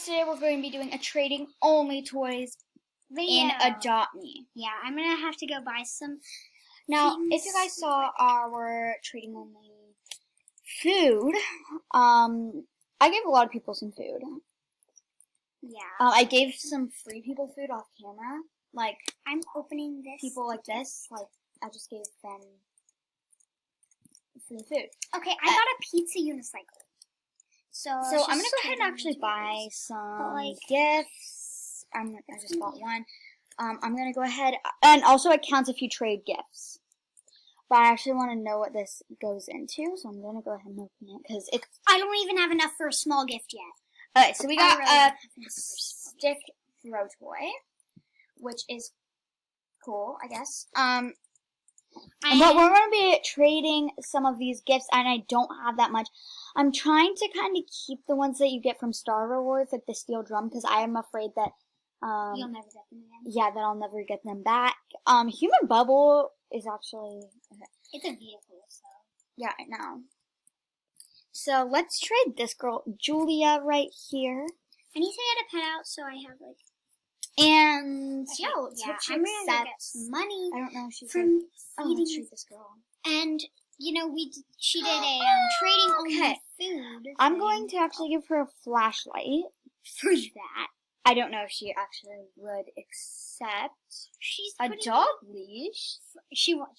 guys, today we're going to be doing a trading only toys in Adopt Me. Yeah, I'm going to have to go buy some Now, things. if you guys saw our trading only food, I gave a lot of people some food. Yeah. I gave some free people food off camera. Like, I'm opening this. people like this, like, I just gave them free food. Okay, I got a pizza unicycle. So I'm going to go ahead and actually buy some gifts. I just bought one. I'm going to go ahead, and also it counts if you trade gifts. But I actually want to know what this goes into, so I'm going to go ahead and open it, because it's... I don't even have enough for a small gift yet. Okay, so we got a stick throw toy, which is cool, I guess. But we're going to be trading some of these gifts, and I don't have that much. I'm trying to kind of keep the ones that you get from Star Rewards, like the steel drum, because I am afraid that... you'll never get them again. Yeah, that I'll never get them back. Human Bubble is actually... Okay. It's a vehicle, so... Yeah, I know. So, let's trade this girl, Julia, right here. I need to get a pet out, so I have, like... And, okay, yeah, let's hope she I'm gonna go get accepts. money I don't know if she's from let's trade this girl. And, you know, she did a trading only food. I'm going to actually give her a flashlight. For that. I don't know if she actually would accept She's a dog leash. She won't.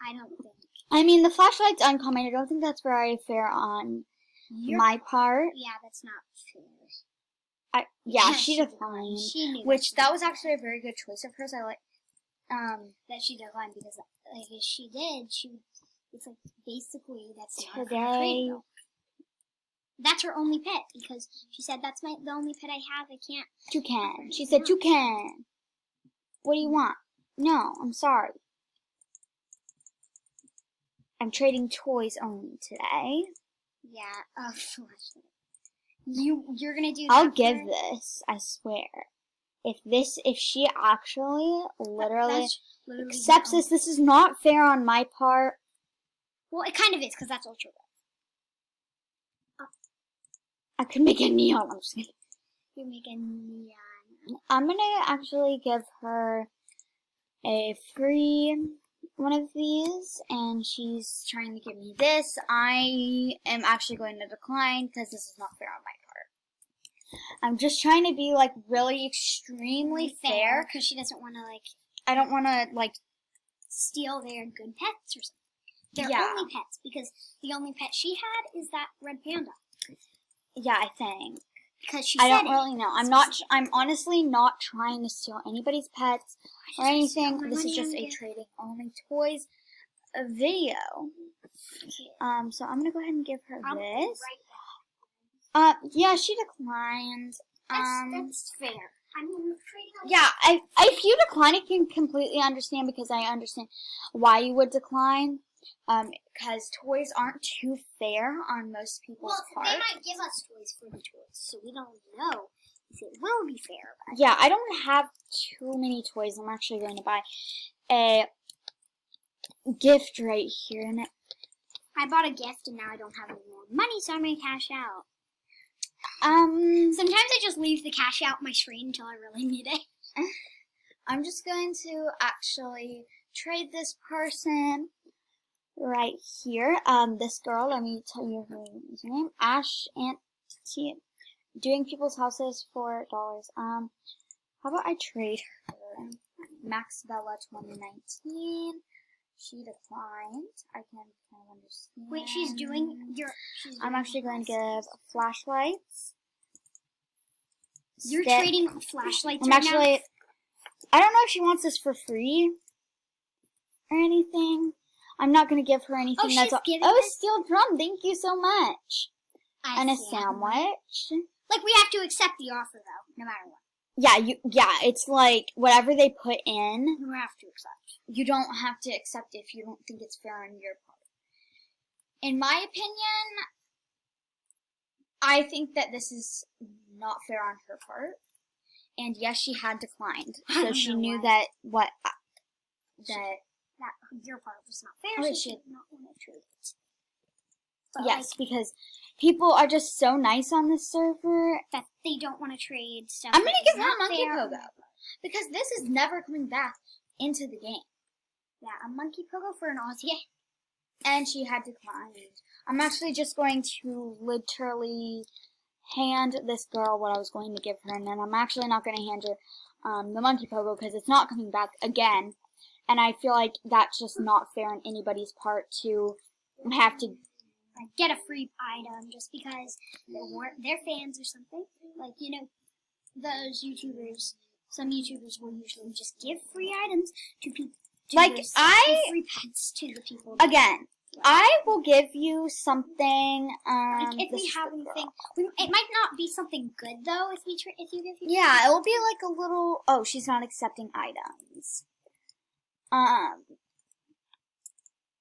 I don't think. I mean, the flashlight's uncommon. I don't think that's very fair on my part. Yeah, that's not fair. She declined. She knew that was actually a very good choice of hers. I like that she declined because, like, if she did, it's like basically that's today. That's her only pet because she said that's the only pet I have. I can't. Toucan. She said toucan. What do you want? No, I'm sorry. I'm trading toys only today. Yeah. Flashlight. You're gonna do that. I'll give this, I swear. If she actually literally accepts this is not fair on my part. Well, it kind of is, because that's ultra rare. I could make a neon. I'm just kidding. You make a neon. I'm gonna actually give her a free one of these, and she's trying to give me this. I am actually going to decline because this is not fair on my part. I'm just trying to be like really extremely fair because she doesn't want to like. I don't want to like steal their good pets or something. Their only pets, because the only pet she had is that red panda. Yeah, I think. Because she I don't really know. I'm honestly not trying to steal anybody's pets or anything. This is just a trading only toys video. Okay. So I'm gonna go ahead and give her this. Yeah, she declined. That's fair. I'm trading only. Yeah, if you decline, I can completely understand because I understand why you would decline. Because toys aren't too fair on most people's part. They might give us toys for the toys, so we don't know if it will be fair. Yeah, I don't have too many toys. I'm actually going to buy a gift right here. And I bought a gift and now I don't have any more money, so I'm going to cash out. Sometimes I just leave the cash out my screen until I really need it. I'm just going to actually trade this person right here. This girl, let me tell you her username. Ash Auntie, doing people's houses for $. How about I trade her? Max Bella 2019. She declined. I can kind of understand. Wait, I'm actually going to give flashlights. You're trading flashlights now? I don't know if she wants this for free or anything. I'm not going to give her anything steel drum, thank you so much. And a sandwich. Like, we have to accept the offer, though, no matter what. Yeah, it's like, whatever they put in, you have to accept. You don't have to accept if you don't think it's fair on your part. In my opinion, I think that this is not fair on her part. And yes, she had declined. So she knew that your part was not fair, so she did not want to trade it. But yes, because people are just so nice on this server. that they don't want to trade stuff. I'm gonna that give is her a not monkey fair. pogo because this is never coming back into the game. Yeah, a monkey pogo for an Aussie. And she had declined. I'm actually just going to literally hand this girl what I was going to give her, and then I'm actually not going to hand her the monkey pogo because it's not coming back again. And I feel like that's just not fair on anybody's part to have to. Get a free item just because they're fans or something. Like, you know, those YouTubers, some YouTubers will usually just give free items to people. Like, give I- free pets to the people. Again, I will give you something. Like, if this we is have the girl. anything, it might not be something good though. If you give you Yeah, it will be like a little. Oh, she's not accepting items. I'm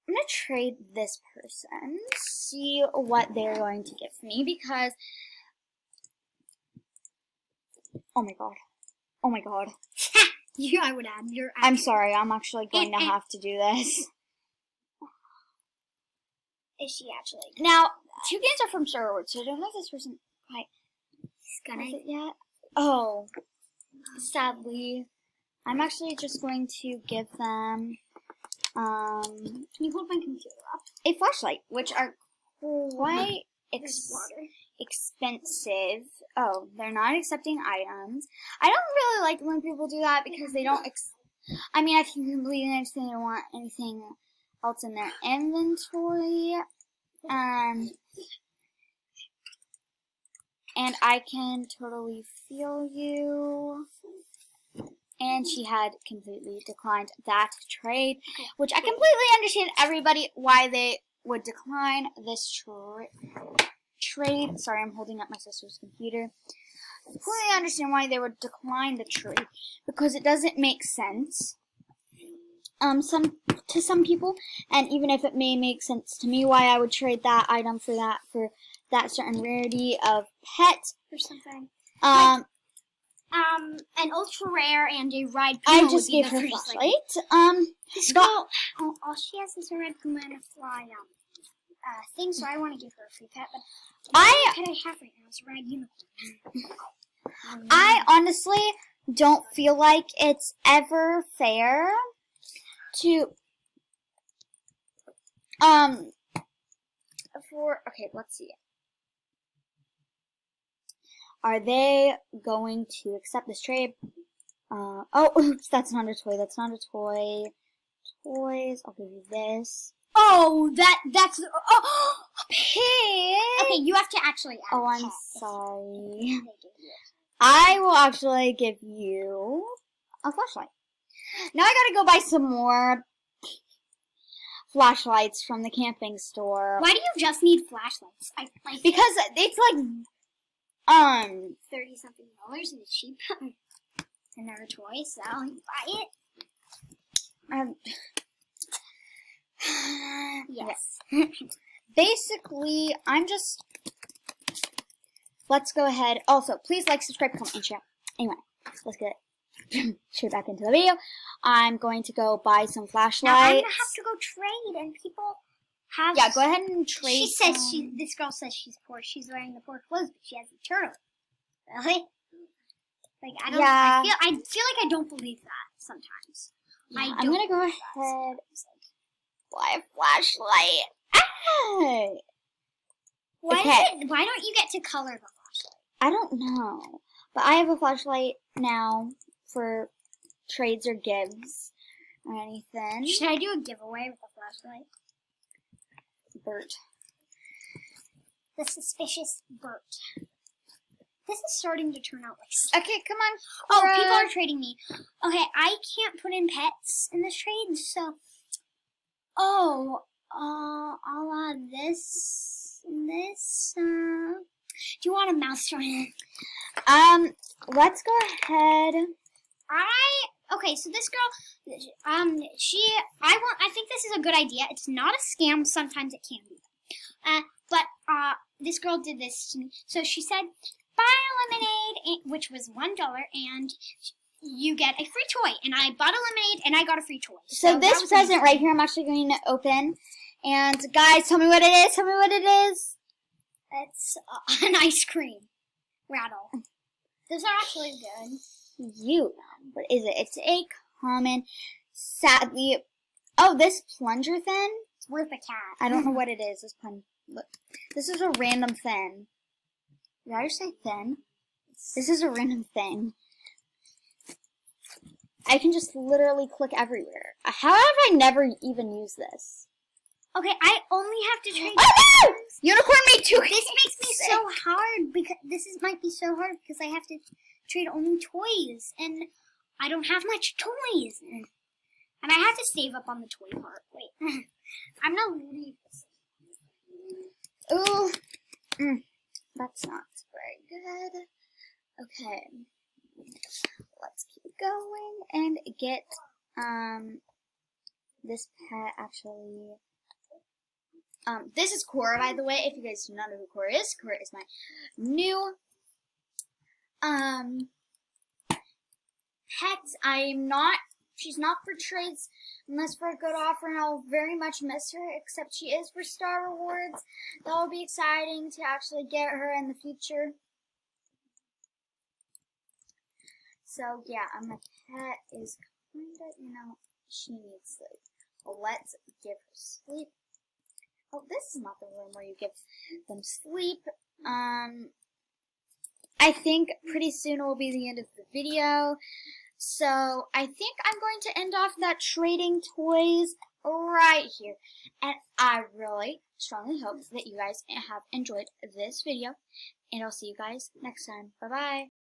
gonna trade this person, see what they're going to give me because. Oh my god. Oh my god. you, I would add. You're. I'm sorry, I'm actually going to have to do this. Is she actually? Now, 2 games are from Sherwood, so I don't know if this person quite She's gonna. has it yet. Oh, sadly. I'm actually just going to give them Can you hold my computer up? a flashlight, which are quite There's water. expensive. Oh, they're not accepting items. I don't really like when people do that because they don't. I mean, I can completely understand they don't want anything else in their inventory. And I can totally feel you. And she had completely declined that trade, which I completely understand everybody why they would decline this trade. Sorry, I'm holding up my sister's computer. I completely understand why they would decline the trade because it doesn't make sense. To some people, and even if it may make sense to me, why I would trade that item for that certain rarity of pet Or something. An ultra rare and a red puma. I just gave her a flashlight. This girl, all she has is a red puma and a fly thing, so I want to give her a free pet. But the pet I have right now is a red unicorn. I honestly don't feel like it's ever fair to okay, let's see. Are they going to accept this trade? Oh, oops, that's not a toy. That's not a toy. Toys. I'll give you this. Oh, that's a Pig. Okay, you have to actually add Oh, a I'm pet. sorry. I will actually give you a flashlight. Now I gotta go buy some more flashlights from the camping store. Why do you just need flashlights? Because it's like, $30-something and it's cheap. Another toy, so you buy it. Yes. Basically, let's go ahead. Also, please like, subscribe, comment, and share. Anyway, let's get straight back into the video. I'm going to go buy some flashlights. Now I'm gonna have to go trade, and people have. Yeah, go ahead and trade. She says this girl says she's poor. She's wearing the poor clothes, but she has a turtle. Really? Like I don't. Yeah. I feel like I don't believe that sometimes. Yeah, I'm gonna go ahead. Buy a flashlight. Ah! Why don't you get to color the flashlight? I don't know, but I have a flashlight now for trades or gives or anything. Should I do a giveaway with a flashlight? Bert. The suspicious Bert. This is starting to turn out like. Okay, come on. Oh, Cora. people are trading me. Okay, I can't put in pets in this trade, so. Oh, I'll add this and this. Do you want a mouse toy? Let's go ahead. Okay, so this girl, I think this is a good idea. It's not a scam. Sometimes it can be. But this girl did this to me. So she said, buy a lemonade, which was $1, and you get a free toy. And I bought a lemonade, and I got a free toy. So this present right here, I'm actually going to open, And guys, tell me what it is. Tell me what it is. It's an ice cream rattle. Those are actually good. What is it? It's a common, sadly. Oh, this plunger thing. It's worth a cat. I don't know what it is. Look, this is a random thing. Did I just say thin? This is a random thing. I can just literally click everywhere. How have I never even used this? Okay, I only have to trade. Oh no! Unicorn made 2. This makes me so hard because might be so hard because I have to trade only toys and I don't have much toys and I have to save up on the toy part. Wait, I'm not leave this. Ooh, that's not very good. Okay, let's keep going and get this pet actually. This is Cora, by the way. If you guys do not know who Cora is my new pet. She's not for trades unless for a good offer, and I'll very much miss her, except she is for Star Rewards. That will be exciting to actually get her in the future. So, yeah, my pet is kinda, she needs sleep. Well, let's give her sleep. Oh, this is not the room where you give them sleep. I think pretty soon will be the end of the video. So I think I'm going to end off that trading toys right here. And I really strongly hope that you guys have enjoyed this video. And I'll see you guys next time. Bye-bye.